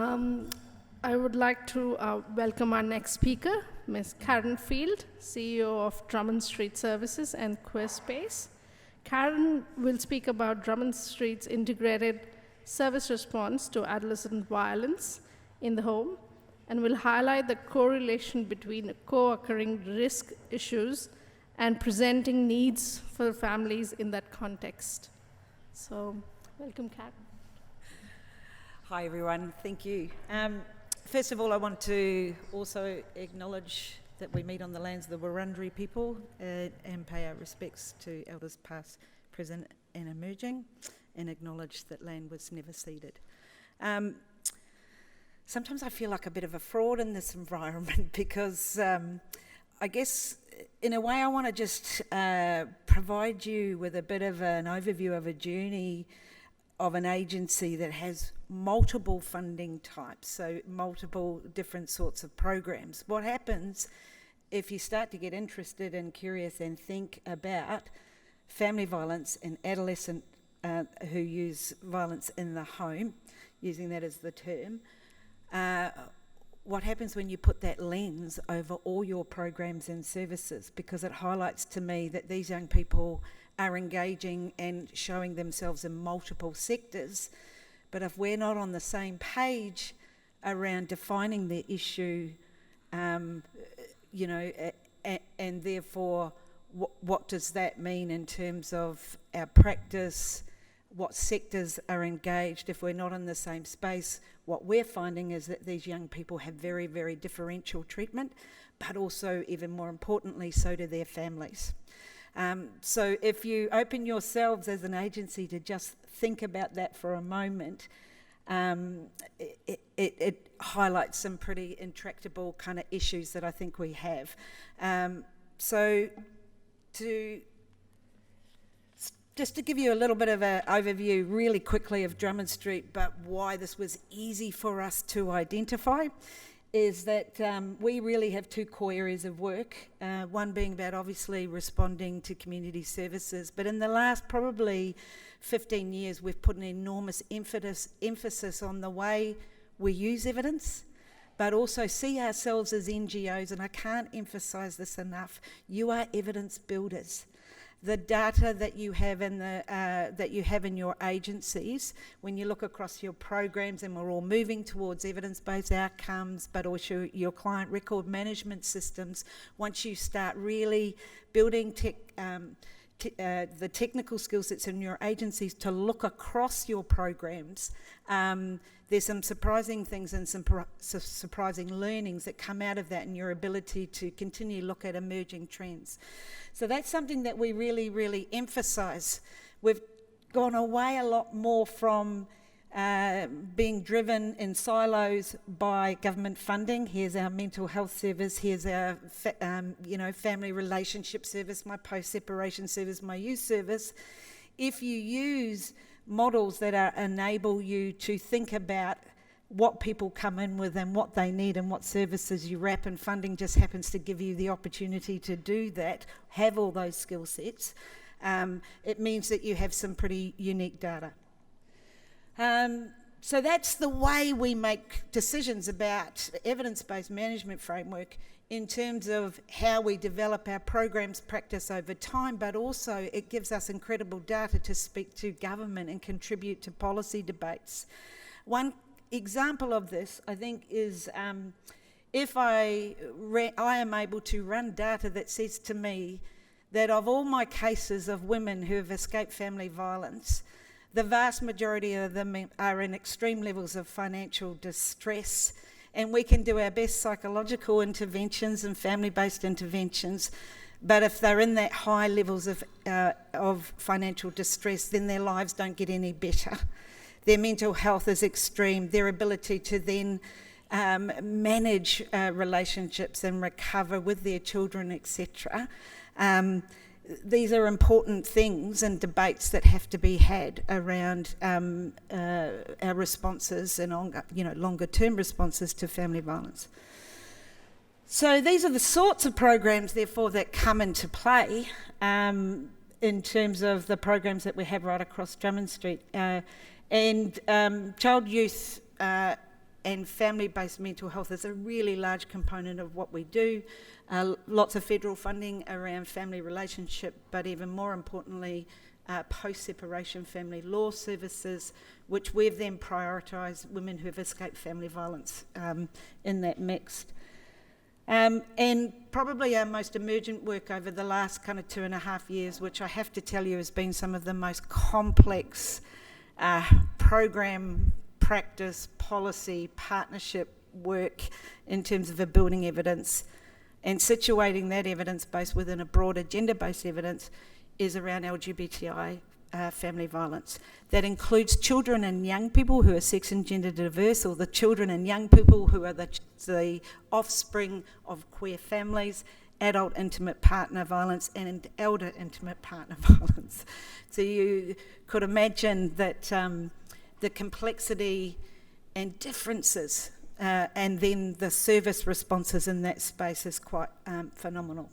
I would like to welcome our next speaker, Ms. Karen Field, CEO of Drummond Street Services and Queer Space. Karen will speak about Drummond Street's integrated service response to adolescent violence in the home and will highlight the correlation between co-occurring risk issues and presenting needs for families in that context. So, welcome, Karen. Hi, everyone. Thank you. First of all, I want to also acknowledge that we meet on the lands of the Wurundjeri people and pay our respects to elders past, present and emerging, and acknowledge that land was never ceded. Sometimes I feel like a bit of a fraud in this environment because I guess in a way I want to just provide you with a bit of an overview of a journey of an agency that has multiple funding types, so multiple different sorts of programs. What happens if you start to get interested and curious and think about family violence and adolescent who use violence in the home, using that as the term, what happens when you put that lens over all your programs and services? Because it highlights to me that these young people are engaging and showing themselves in multiple sectors. But if we're not on the same page around defining the issue, and therefore what does that mean in terms of our practice, what sectors are engaged, if we're not in the same space, what we're finding is that these young people have very, very differential treatment, but also, even more importantly, so do their families. So if you open yourselves as an agency to just think about that for a moment, it highlights some pretty intractable kind of issues that I think we have. Just to give you a little bit of an overview really quickly of Drummond Street, but why this was easy for us to identify, is that we really have two core areas of work, one being about obviously responding to community services, but in the last probably 15 years we've put an enormous emphasis on the way we use evidence, but also see ourselves as NGOs, and I can't emphasise this enough. You are evidence builders. The data that you have in your agencies, when you look across your programs, and we're all moving towards evidence-based outcomes, but also your client record management systems, once you start really building the technical skill sets in your agencies to look across your programs, there's some surprising things and some surprising learnings that come out of that, and your ability to continue to look at emerging trends. So that's something that we really, really emphasise. We've gone away a lot more from being driven in silos by government funding. Here's our mental health service, here's our family relationship service, my post-separation service, my youth service. If you use models that enable you to think about what people come in with and what they need and what services you wrap, and funding just happens to give you the opportunity to do that, have all those skill sets, it means that you have some pretty unique data. So that's the way we make decisions about evidence-based management framework in terms of how we develop our programs practice over time, but also it gives us incredible data to speak to government and contribute to policy debates. One example of this, I think, is if I am able to run data that says to me that of all my cases of women who have escaped family violence, the vast majority of them are in extreme levels of financial distress, and we can do our best psychological interventions and family-based interventions, but if they're in that high levels of financial distress, then their lives don't get any better. Their mental health is extreme. Their ability to then manage relationships and recover with their children, etc. These are important things and debates that have to be had around our responses and longer-term responses to family violence. So these are the sorts of programs, therefore, that come into play in terms of the programs that we have right across Drummond Street. And child, youth and family-based mental health is a really large component of what we do. Lots of federal funding around family relationship, but even more importantly, post-separation family law services, which we've then prioritised women who have escaped family violence in that mix. And probably our most emergent work over the last kind of 2.5 years, which I have to tell you has been some of the most complex program, practice, policy, partnership work in terms of building evidence and situating that evidence base within a broader gender-based evidence, is around LGBTI family violence. That includes children and young people who are sex and gender diverse, or the children and young people who are the offspring of queer families, adult intimate partner violence, and elder intimate partner violence. So you could imagine that the complexity and differences and then the service responses in that space is quite phenomenal.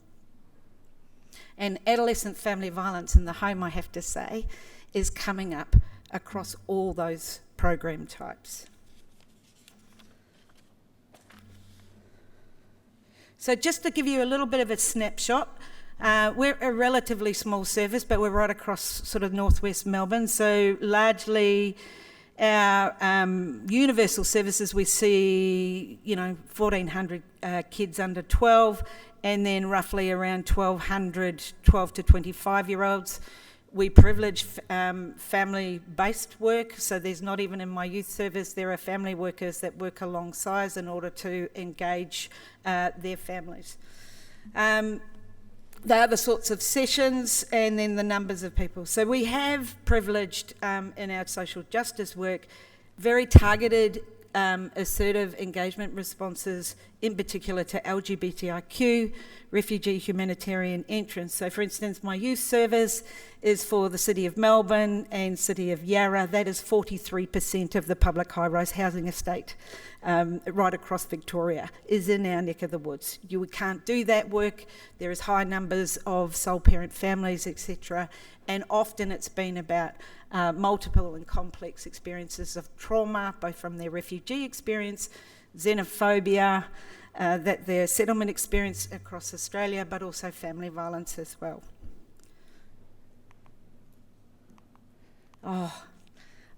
And adolescent family violence in the home, I have to say, is coming up across all those program types. So just to give you a little bit of a snapshot, we're a relatively small service, but we're right across sort of northwest Melbourne. So largely our universal services, we see, 1,400 kids under 12, and then roughly around 1,200 12 to 25-year-olds. We privilege family-based work, so there's not even in my youth service, there are family workers that work alongside in order to engage their families. They are the sorts of sessions and then the numbers of people. So we have privileged in our social justice work very targeted assertive engagement responses, in particular to LGBTIQ, refugee humanitarian entrance. So for instance, my youth service is for the City of Melbourne and City of Yarra. That is 43% of the public high-rise housing estate right across Victoria is in our neck of the woods. You can't do that work. There is high numbers of sole parent families, etc. And often it's been about multiple and complex experiences of trauma, both from their refugee experience, xenophobia, that their settlement experience across Australia, but also family violence as well. Oh,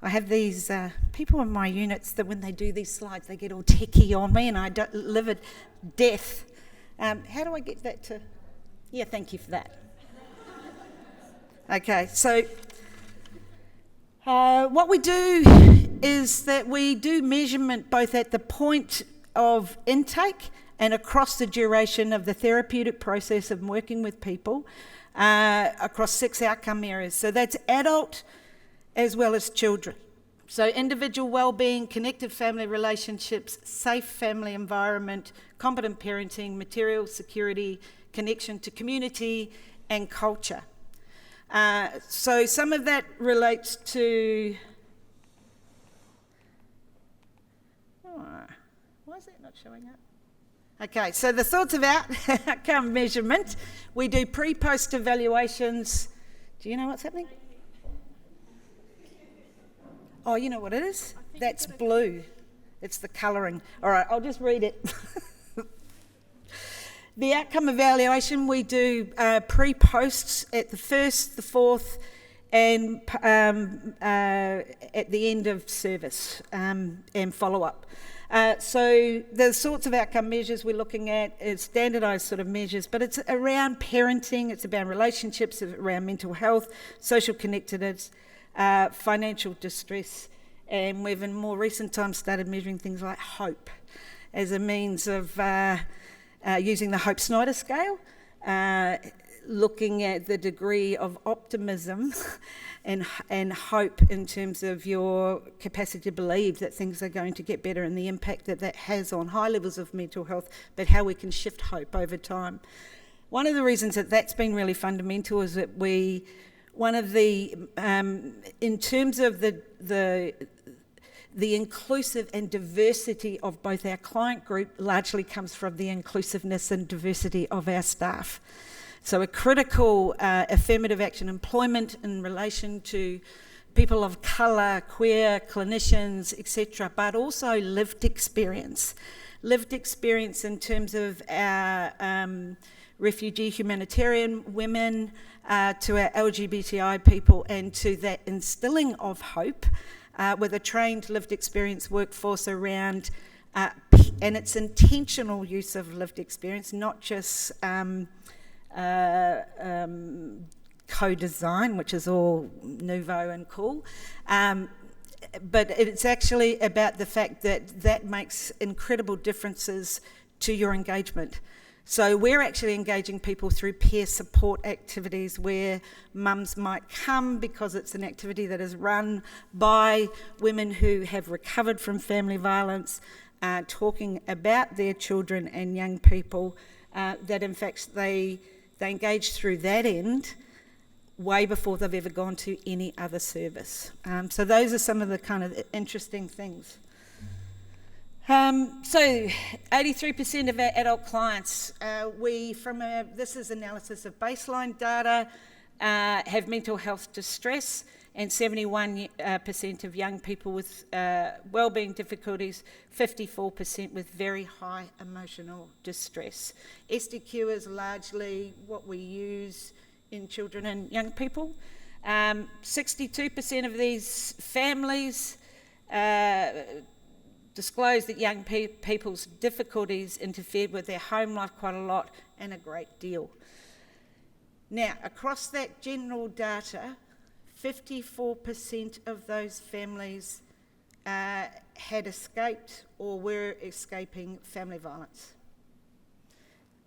I have these people in my units that when they do these slides, they get all techie on me and I don't live at death. How do I get that to... Yeah, thank you for that. Okay, so what we do is that we do measurement both at the point of intake and across the duration of the therapeutic process of working with people across 6 outcome areas. So that's adult as well as children. So individual well-being, connected family relationships, safe family environment, competent parenting, material security, connection to community and culture. So some of that relates to... why is that not showing up? Okay, so the sorts of outcome measurement, we do pre-post evaluations. Do you know what's happening? Oh, you know what it is? That's blue. It's the colouring. All right, I'll just read it. The outcome evaluation, we do pre-posts at the 1st, the 4th, and at the end of service and follow-up. So the sorts of outcome measures we're looking at is standardised sort of measures, but it's around parenting, it's about relationships, it's around mental health, social connectedness, financial distress, and we've in more recent times started measuring things like hope as a means of using the Hope-Snyder scale, looking at the degree of optimism and hope in terms of your capacity to believe that things are going to get better and the impact that that has on high levels of mental health, but how we can shift hope over time. One of the reasons that that's been really fundamental is that in terms of the inclusive and diversity of both our client group largely comes from the inclusiveness and diversity of our staff. So a critical affirmative action employment in relation to people of colour, queer, clinicians, etc., but also lived experience. Lived experience in terms of our refugee humanitarian women, to our LGBTI people, and to that instilling of hope with a trained lived experience workforce around, and its intentional use of lived experience, not just co-design, which is all nouveau and cool, but it's actually about the fact that that makes incredible differences to your engagement. So we're actually engaging people through peer support activities where mums might come because it's an activity that is run by women who have recovered from family violence, talking about their children and young people, that in fact they engage through that end way before they've ever gone to any other service. So those are some of the kind of interesting things. So 83% of our adult clients, this is analysis of baseline data, have mental health distress, and 71% of young people with wellbeing difficulties, 54% with very high emotional distress. SDQ is largely what we use in children and young people. 62% of these families disclosed that young people's difficulties interfered with their home life quite a lot and a great deal. Now, across that general data, 54% of those families had escaped or were escaping family violence.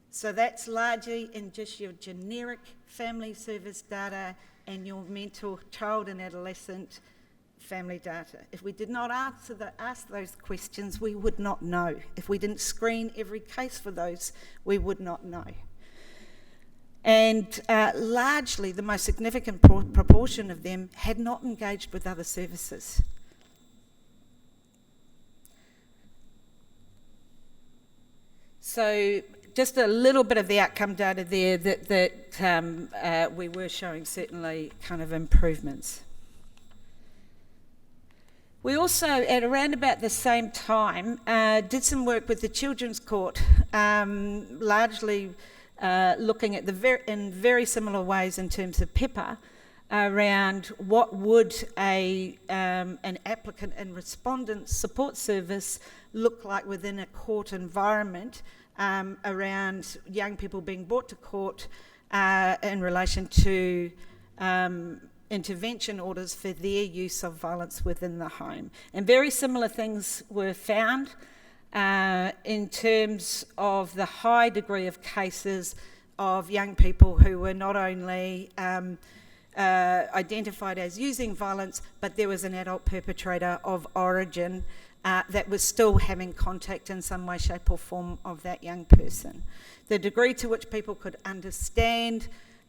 So that's largely in just your generic family service data and your mental child and adolescent family data. If we did not ask those questions, we would not know. If we didn't screen every case for those, we would not know. And largely, the most significant proportion of them had not engaged with other services. So just a little bit of the outcome data there that we were showing certainly kind of improvements. We also, at around about the same time, did some work with the Children's Court, largely looking at in very similar ways in terms of PIPA, around what would an applicant and respondent support service look like within a court environment, around young people being brought to court in relation to intervention orders for their use of violence within the home. And very similar things were found in terms of the high degree of cases of young people who were not only identified as using violence, but there was an adult perpetrator of origin that was still having contact in some way, shape or form of that young person. The degree to which people could understand,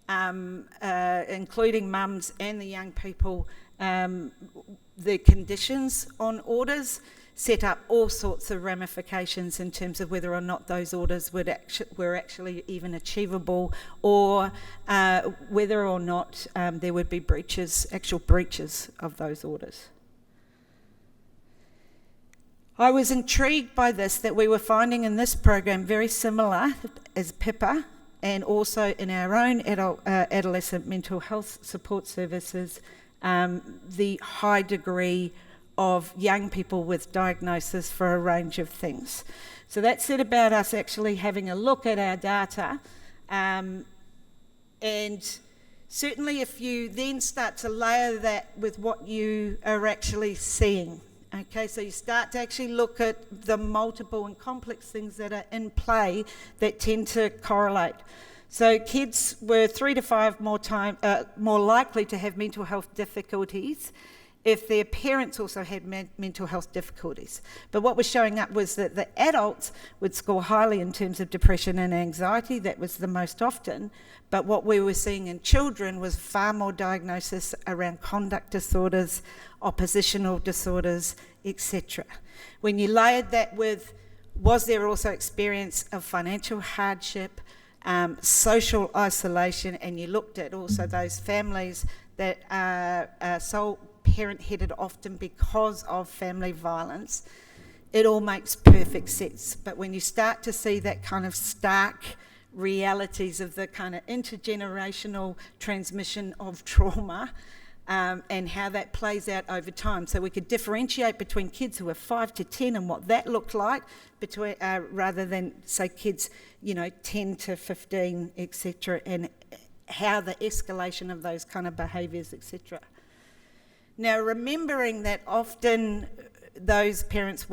including mums and the young people, the conditions on orders set up all sorts of ramifications in terms of whether or not those orders were actually even achievable, or whether or not there would be actual breaches of those orders. I was intrigued by this, that we were finding in this program very similar as PIPA, and also in our own adolescent mental health support services, the high degree of young people with diagnosis for a range of things. So that said about us actually having a look at our data, and certainly if you then start to layer that with what you are actually seeing, okay, so you start to actually look at the multiple and complex things that are in play that tend to correlate. So kids were 3 to 5 more likely to have mental health difficulties if their parents also had mental health difficulties. But what was showing up was that the adults would score highly in terms of depression and anxiety. That was the most often. But what we were seeing in children was far more diagnosis around conduct disorders, oppositional disorders, etc. When you layered that with, was there also experience of financial hardship, social isolation, and you looked at also those families that are sole parent-headed often because of family violence, it all makes perfect sense. But when you start to see that kind of stark realities of the kind of intergenerational transmission of trauma, and how that plays out over time. So we could differentiate between kids who are 5 to 10 and what that looked like, between rather than, say, kids, 10 to 15, etc., and how the escalation of those kind of behaviours, etc. Now, remembering that often those parents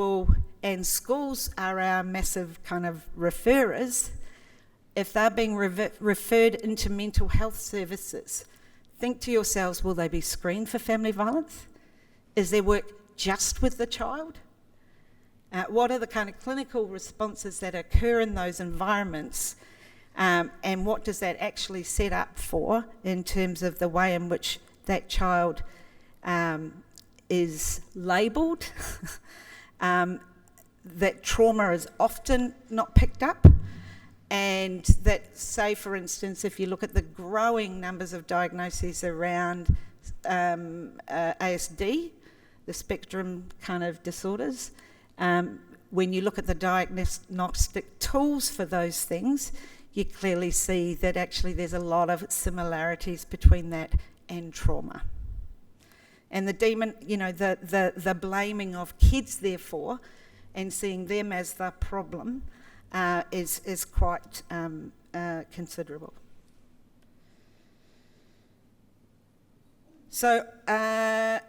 and schools are our massive kind of referrers, if they're being referred into mental health services, think to yourselves, will they be screened for family violence? Is their work just with the child? What are the kind of clinical responses that occur in those environments? And what does that actually set up for in terms of the way in which that child is labelled? That trauma is often not picked up. And that, say, for instance, if you look at the growing numbers of diagnoses around ASD, the spectrum kind of disorders, when you look at the diagnostic tools for those things, you clearly see that actually there's a lot of similarities between that and trauma. And the the blaming of kids, therefore, and seeing them as the problem, is quite considerable. So, as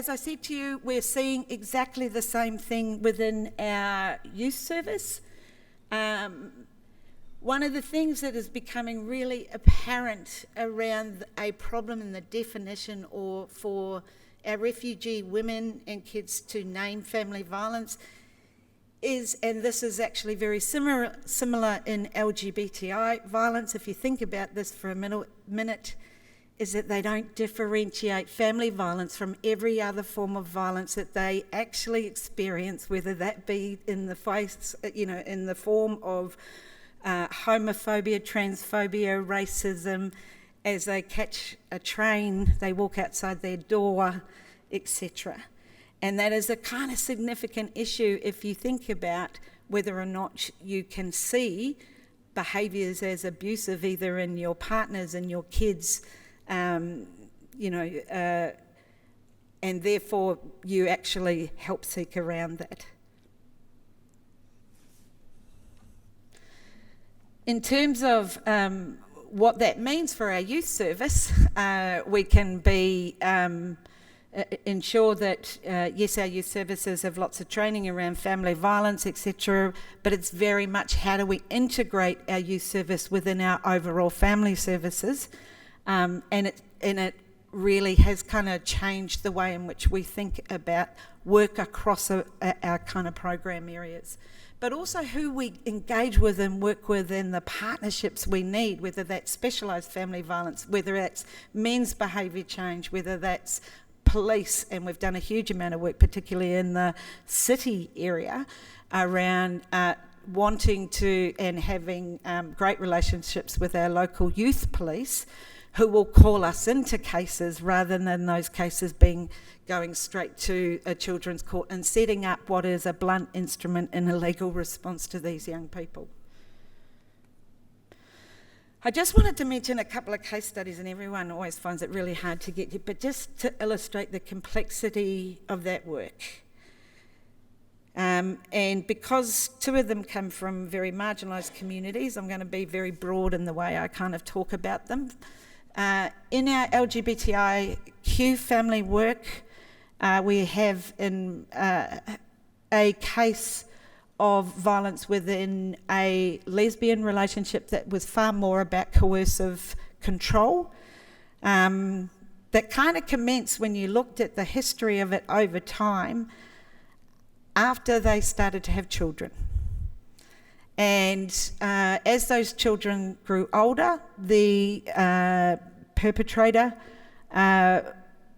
I said to you, we're seeing exactly the same thing within our youth service. One of the things that is becoming really apparent around a problem in the definition, or for our refugee women and kids to name family violence, is, and this is actually very similar in LGBTI violence, if you think about this for a minute, is that they don't differentiate family violence from every other form of violence that they actually experience, whether that be in the face, in the form of homophobia, transphobia, racism. As they catch a train, they walk outside their door, etc. And that is a kind of significant issue if you think about whether or not you can see behaviours as abusive either in your partners and your kids, and therefore you actually help seek around that. In terms of what that means for our youth service, we can be ensure that, yes, our youth services have lots of training around family violence, etc., but it's very much how do we integrate our youth service within our overall family services, and it really has kind of changed the way in which we think about work across our kind of program areas. But also who we engage with and work with, and the partnerships we need, whether that's specialised family violence, whether that's men's behaviour change, whether that's police, and we've done a huge amount of work, particularly in the city area, around wanting to and having great relationships with our local youth police, who will call us into cases rather than those cases going straight to a children's court and setting up what is a blunt instrument in a legal response to these young people. I just wanted to mention a couple of case studies, and everyone always finds it really hard to get to, but just to illustrate the complexity of that work. And because two of them come from very marginalised communities, I'm going to be very broad in the way I kind of talk about them. In our LGBTIQ family work, we have a case of violence within a lesbian relationship that was far more about coercive control. That kind of commenced when you looked at the history of it over time after they started to have children. And as those children grew older, the perpetrator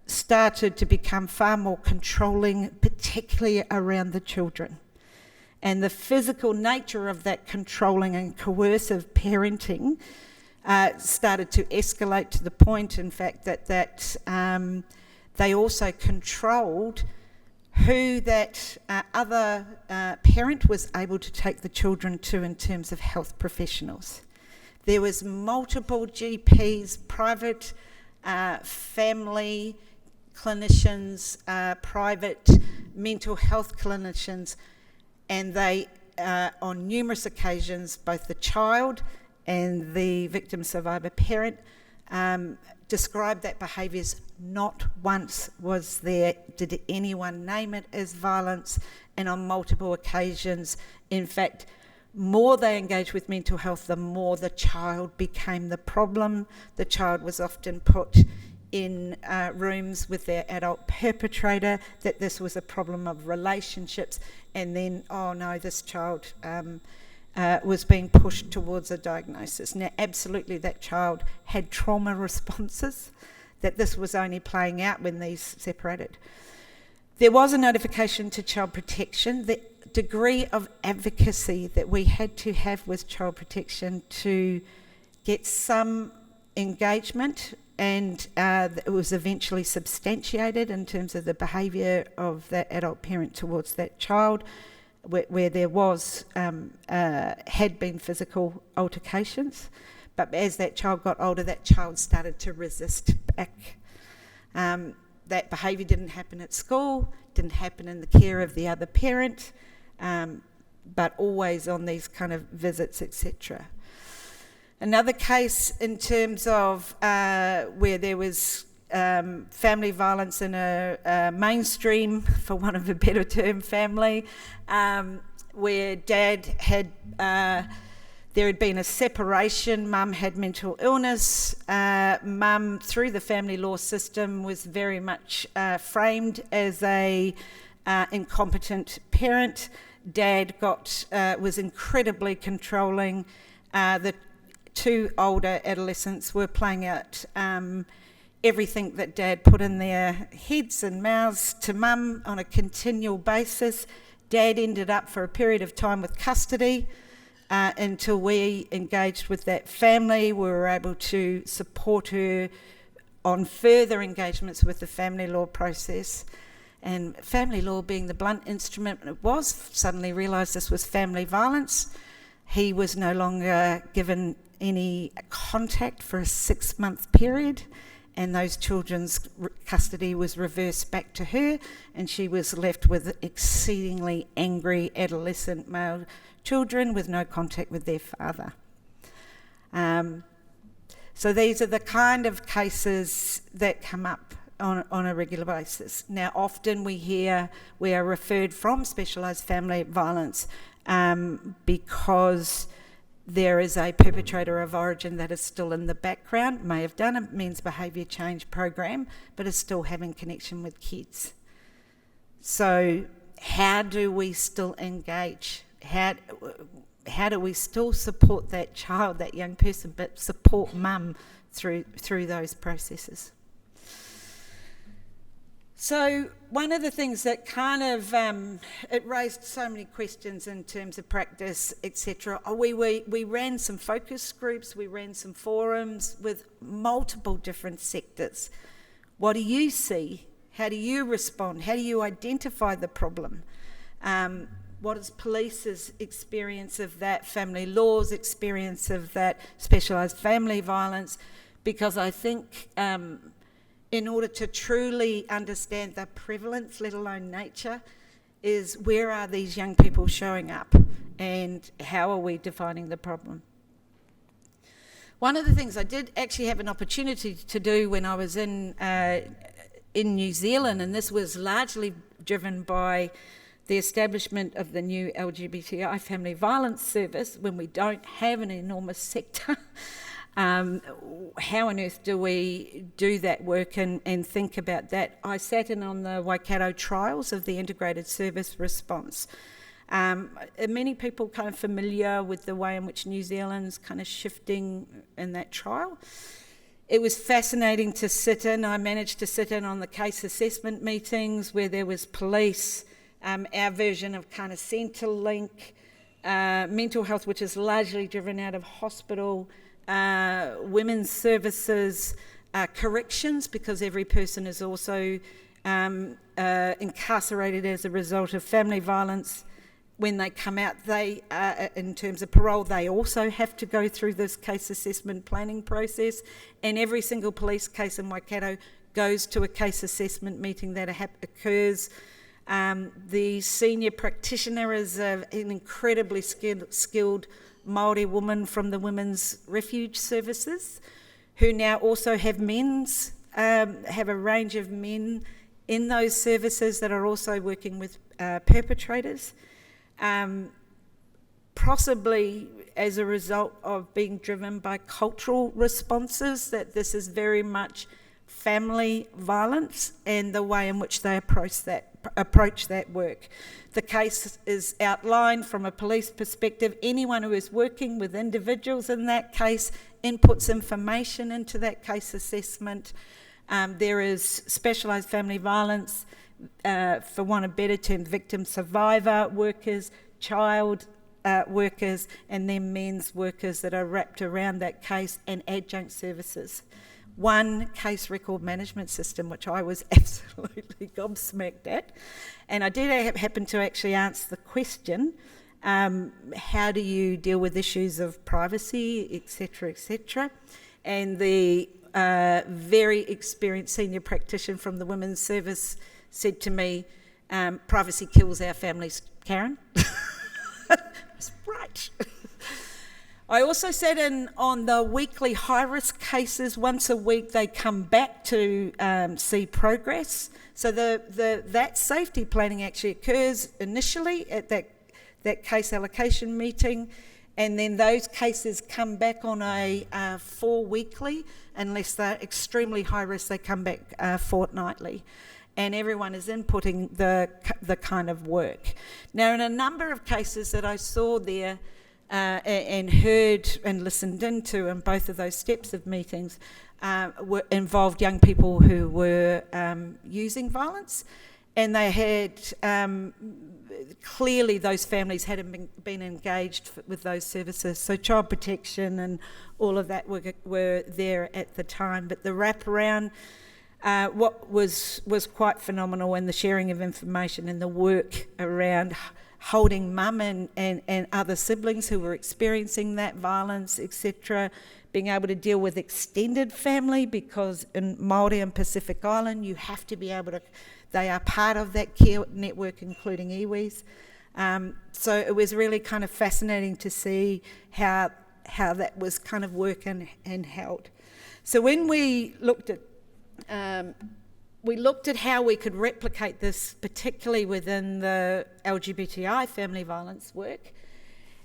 started to become far more controlling, particularly around the children. And the physical nature of that controlling and coercive parenting started to escalate to the point, in fact, that they also controlled who that other parent was able to take the children to in terms of health professionals. There was multiple GPs, private family clinicians, private mental health clinicians, and they, on numerous occasions, both the child and the victim survivor parent described that behaviours. Not once did anyone name it as violence, and on multiple occasions, in fact, more they engaged with mental health, the more the child became the problem. The child was often put in rooms with their adult perpetrator, that this was a problem of relationships, and then, oh no, this child was being pushed towards a diagnosis. Now, absolutely, that child had trauma responses, that this was only playing out when these separated. There was a notification to Child Protection. The degree of advocacy that we had to have with Child Protection to get some engagement, and it was eventually substantiated in terms of the behaviour of that adult parent towards that child, where there was, had been physical altercations. But as that child got older, that child started to resist back. That behaviour didn't happen at school, didn't happen in the care of the other parent, but always on these kind of visits, etc. Another case in terms of where there was family violence in a mainstream, for want of a better term, family, where dad had... there had been a separation, mum had mental illness, mum, through the family law system, was very much framed as a incompetent parent. Dad was incredibly controlling. The two older adolescents were playing out everything that Dad put in their heads and mouths to mum on a continual basis. Dad ended up for a period of time with custody. Until we engaged with that family, we were able to support her on further engagements with the family law process. And family law being the blunt instrument it was, suddenly realised this was family violence. He was no longer given any contact for a 6-month period, and those children's custody was reversed back to her, and she was left with exceedingly angry adolescent male children with no contact with their father. So these are the kind of cases that come up on a regular basis. Now, often we are referred from specialised family violence because there is a perpetrator of origin that is still in the background, may have done a men's behaviour change program, but is still having connection with kids. So how do we still engage? How do we still support that child, that young person, but support mum through those processes? So one of the things that kind of, it raised so many questions in terms of practice, etc. We ran some focus groups, we ran some forums with multiple different sectors. What do you see? How do you respond? How do you identify the problem? What is police's experience of that, family law's experience of that, specialised family violence? Because I think in order to truly understand the prevalence, let alone nature, is where are these young people showing up and how are we defining the problem? One of the things I did actually have an opportunity to do when I was in New Zealand, and this was largely driven by the establishment of the new LGBTI family violence service, when we don't have an enormous sector. How on earth do we do that work and think about that? I sat in on the Waikato trials of the integrated service response. Many people kind of familiar with the way in which New Zealand's kind of shifting in that trial. It was fascinating to sit in. I managed to sit in on the case assessment meetings where there was police, our version of kind of Centrelink, mental health, which is largely driven out of hospital, women's services, corrections, because every person is also incarcerated as a result of family violence. When they come out, they, in terms of parole, they also have to go through this case assessment planning process, and every single police case in Waikato goes to a case assessment meeting that occurs. The senior practitioner is an incredibly skilled Māori woman from the Women's Refuge Services, who now also have have a range of men in those services that are also working with perpetrators. Possibly as a result of being driven by cultural responses, that this is very much family violence and the way in which they approach that work. The case is outlined from a police perspective. Anyone who is working with individuals in that case inputs information into that case assessment. There is specialised family violence, for want of better term, victim survivor workers, child workers, and then men's workers that are wrapped around that case, and adjunct services. One case record management system, which I was absolutely gobsmacked at. And I did happen to actually answer the question, how do you deal with issues of privacy, etc., etc. And the very experienced senior practitioner from the Women's Service said to me, privacy kills our families, Karen. That's right. I also sat in on the weekly high-risk cases. Once a week they come back to see progress. So that safety planning actually occurs initially at that case allocation meeting, and then those cases come back on a 4-weekly, unless they're extremely high risk, they come back fortnightly. And everyone is inputting the kind of work. Now, in a number of cases that I saw there and heard and listened into in both of those steps of meetings, involved young people who were using violence, and they had clearly those families hadn't been engaged with those services. So child protection and all of that were there at the time, but the wraparound, what was quite phenomenal, and the sharing of information and the work around holding mum and other siblings who were experiencing that violence, etc., being able to deal with extended family, because in Māori and Pacific Island you have to be able to, they are part of that care network, including iwis. So it was really kind of fascinating to see how that was kind of working and held. So when we looked at how we could replicate this, particularly within the LGBTI family violence work.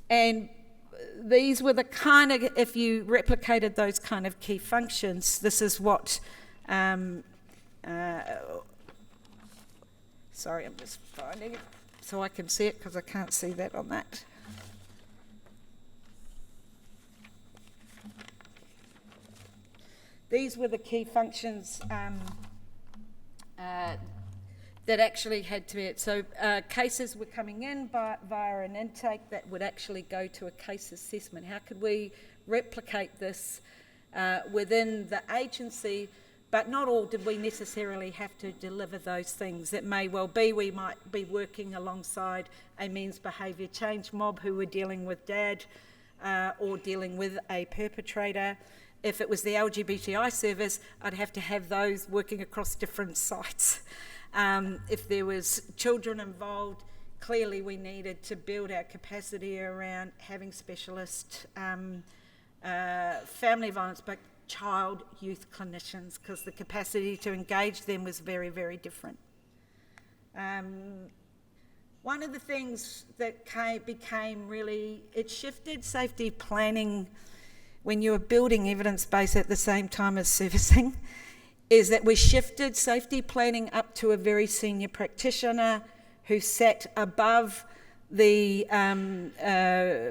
And these were the kind of, if you replicated those kind of key functions, this is what, sorry, I'm just finding it so I can see it, because I can't see that on that. These were the key functions that actually had to be it. So cases were coming in via an intake that would actually go to a case assessment. How could we replicate this within the agency? But not all did we necessarily have to deliver those things. It may well be we might be working alongside a men's behaviour change mob who were dealing with dad or dealing with a perpetrator. If it was the LGBTI service, I'd have to have those working across different sites. If there was children involved, clearly we needed to build our capacity around having specialist family violence, but child youth clinicians, because the capacity to engage them was very, very different. One of the things that became really, it shifted safety planning when you were building evidence base at the same time as servicing, is that we shifted safety planning up to a very senior practitioner who sat above the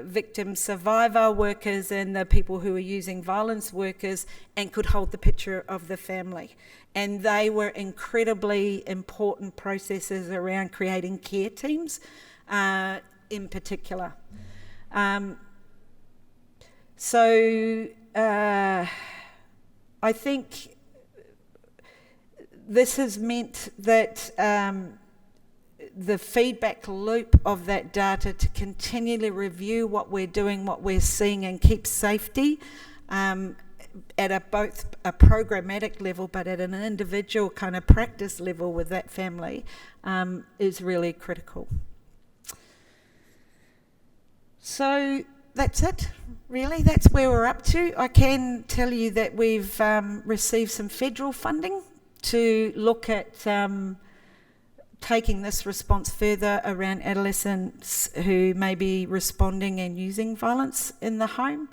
victim survivor workers and the people who were using violence workers, and could hold the picture of the family. And they were incredibly important processes around creating care teams in particular. So I think this has meant that the feedback loop of that data to continually review what we're doing, what we're seeing, and keep safety at both a programmatic level but at an individual kind of practice level with that family is really critical. So that's it, really. That's where we're up to. I can tell you that we've received some federal funding to look at taking this response further around adolescents who may be responding and using violence in the home,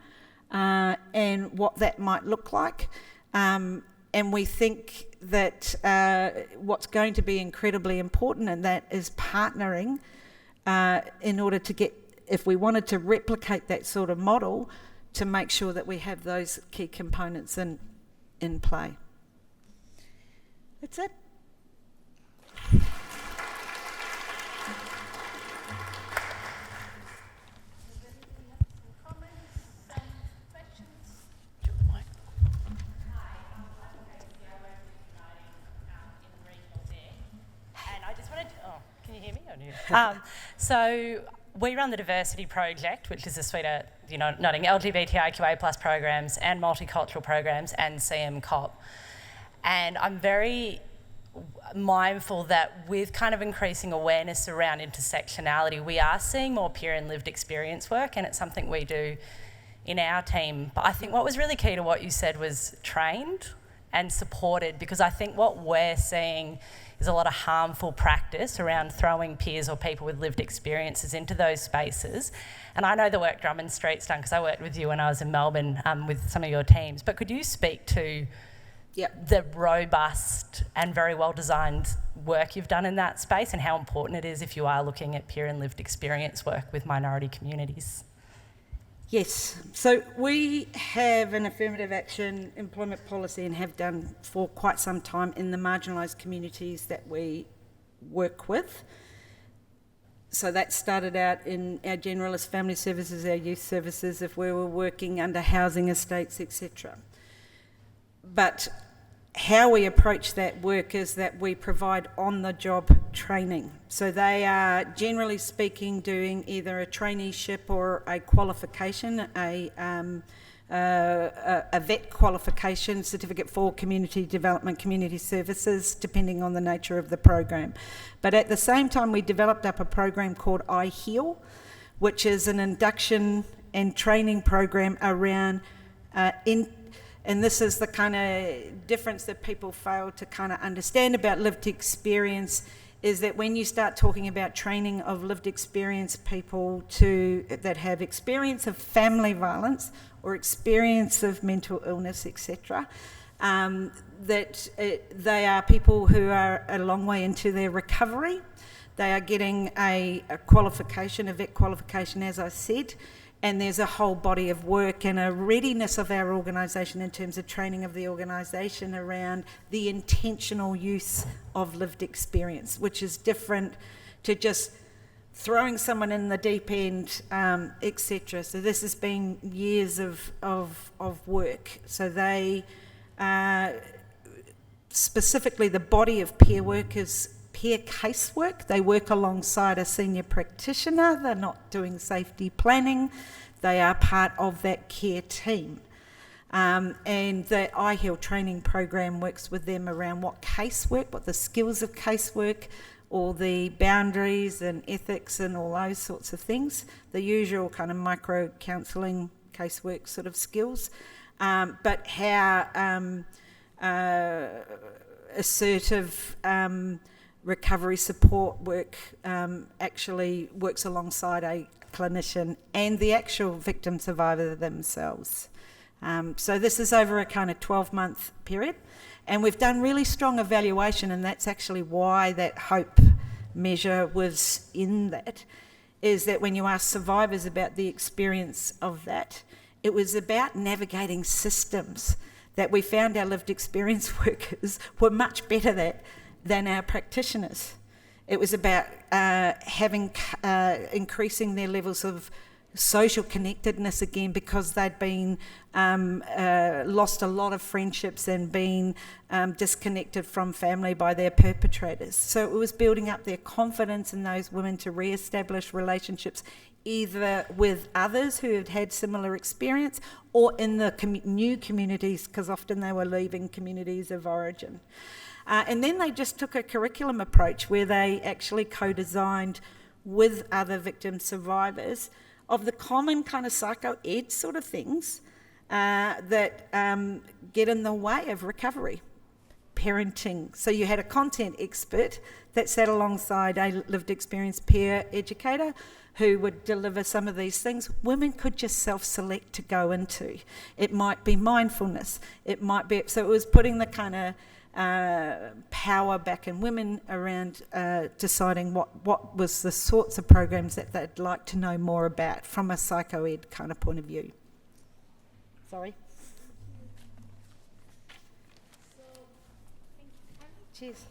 and what that might look like. And we think that what's going to be incredibly important in that is partnering in order to get, if we wanted to replicate that sort of model, to make sure that we have those key components in play. That's it. So we run the Diversity Project, which is a suite of, noting LGBTIQA plus programs and multicultural programs and CM COP. And I'm very mindful that with kind of increasing awareness around intersectionality, we are seeing more peer and lived experience work, and it's something we do in our team. But I think what was really key to what you said was trained and supported, because I think what we're seeing is a lot of harmful practice around throwing peers or people with lived experiences into those spaces. And I know the work Drummond Street's done, because I worked with you when I was in Melbourne with some of your teams. But could you speak to the robust and very well-designed work you've done in that space, and how important it is if you are looking at peer and lived experience work with minority communities? Yes, so we have an affirmative action employment policy and have done for quite some time in the marginalised communities that we work with. So that started out in our generalist family services, our youth services, if we were working under housing estates, etc. But how we approach that work is that we provide on-the-job training. So they are, generally speaking, doing either a traineeship or a qualification, a AVITH qualification, Certificate for Community Development, Community Services, depending on the nature of the program. But at the same time, we developed up a program called I Heal, which is an induction and training program around and this is the kind of difference that people fail to kind of understand about lived experience, is that when you start talking about training of lived experience people that have experience of family violence or experience of mental illness, etc., that they are people who are a long way into their recovery. They are getting a qualification, a VET qualification, as I said, and there's a whole body of work and a readiness of our organisation in terms of training of the organisation around the intentional use of lived experience, which is different to just throwing someone in the deep end, etc. So this has been years of work. So they, specifically the body of peer work is peer casework. They work alongside a senior practitioner. They're not doing safety planning. They are part of that care team. And the I Heal training program works with them around what casework, what the skills of casework, all the boundaries and ethics and all those sorts of things, the usual kind of micro-counselling casework sort of skills, but how assertive recovery support work actually works alongside a clinician and the actual victim survivor themselves. So this is over a kind of 12-month period, and we've done really strong evaluation, and that's actually why that HOPE measure was in that, is that when you ask survivors about the experience of that, it was about navigating systems that we found our lived experience workers were much better at than our practitioners. It was about increasing their levels of social connectedness again, because they'd been lost a lot of friendships and been disconnected from family by their perpetrators. So it was building up their confidence in those women to re-establish relationships either with others who had had similar experience or in the new communities, because often they were leaving communities of origin. And then they just took a curriculum approach where they actually co-designed with other victim survivors of the common kind of psycho-ed sort of things that get in the way of recovery. Parenting. So you had a content expert that sat alongside a lived experience peer educator who would deliver some of these things. Women could just self-select to go into. It might be mindfulness. It might be, so it was putting the kind of power back in women around deciding what was the sorts of programs that they'd like to know more about from a psycho-ed kind of point of view. Sorry. Cheers.